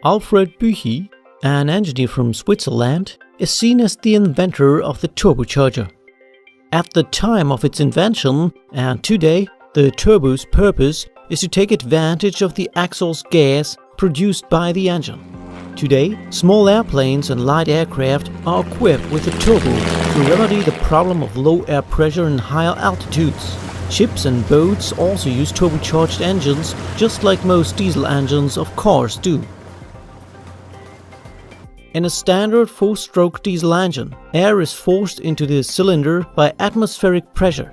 Alfred Büchi, an engineer from Switzerland, is seen as the inventor of the turbocharger. At the time of its invention, and today, the turbo's purpose is to take advantage of the exhaust gas produced by the engine. Today, small airplanes and light aircraft are equipped with a turbo to remedy the problem of low air pressure in higher altitudes. Ships and boats also use turbocharged engines, just like most diesel engines of cars do. In a standard 4-stroke diesel engine, air is forced into the cylinder by atmospheric pressure.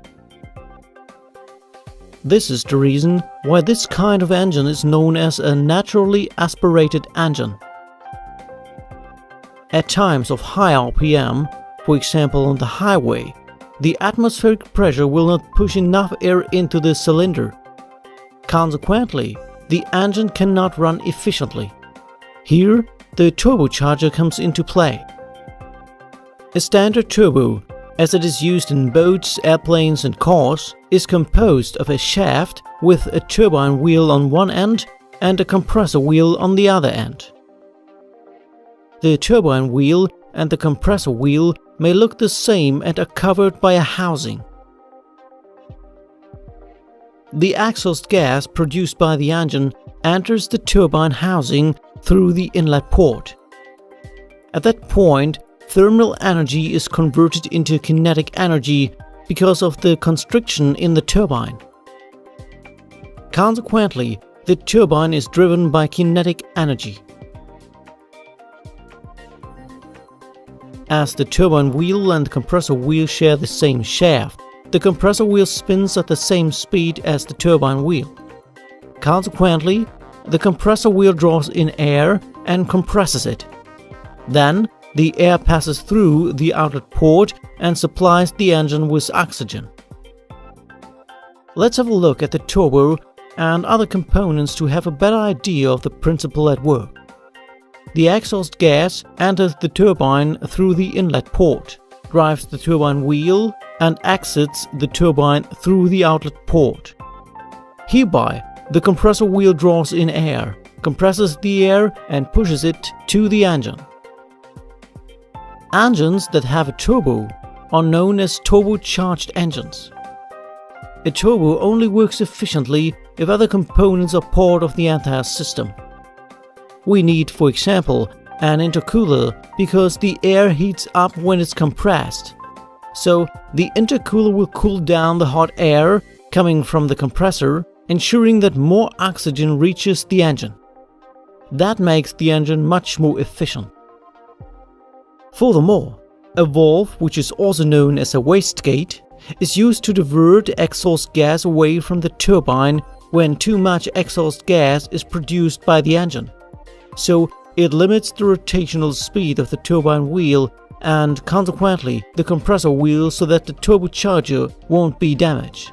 This is the reason why this kind of engine is known as a naturally aspirated engine. At times of high RPM, for example on the highway, the atmospheric pressure will not push enough air into the cylinder. Consequently, the engine cannot run efficiently. Here, the turbocharger comes into play. A standard turbo, as it is used in boats, airplanes and cars, is composed of a shaft with a turbine wheel on one end and a compressor wheel on the other end. The turbine wheel and the compressor wheel may look the same and are covered by a housing. The exhaust gas produced by the engine enters the turbine housing through the inlet port. At that point, thermal energy is converted into kinetic energy because of the constriction in the turbine. Consequently, the turbine is driven by kinetic energy. As the turbine wheel and compressor wheel share the same shaft, the compressor wheel spins at the same speed as the turbine wheel. Consequently, the compressor wheel draws in air and compresses it. Then, the air passes through the outlet port and supplies the engine with oxygen. Let's have a look at the turbo and other components to have a better idea of the principle at work. The exhaust gas enters the turbine through the inlet port, drives the turbine wheel, and exits the turbine through the outlet port. Hereby, the compressor wheel draws in air, compresses the air, and pushes it to the engine. Engines that have a turbo are known as turbocharged engines. A turbo only works efficiently if other components are part of the entire system. We need, for example, an intercooler because the air heats up when it's compressed. So, the intercooler will cool down the hot air coming from the compressor, ensuring that more oxygen reaches the engine. That makes the engine much more efficient. Furthermore, a valve, which is also known as a wastegate, is used to divert exhaust gas away from the turbine when too much exhaust gas is produced by the engine. So, it limits the rotational speed of the turbine wheel and consequently the compressor wheel so that the turbocharger won't be damaged.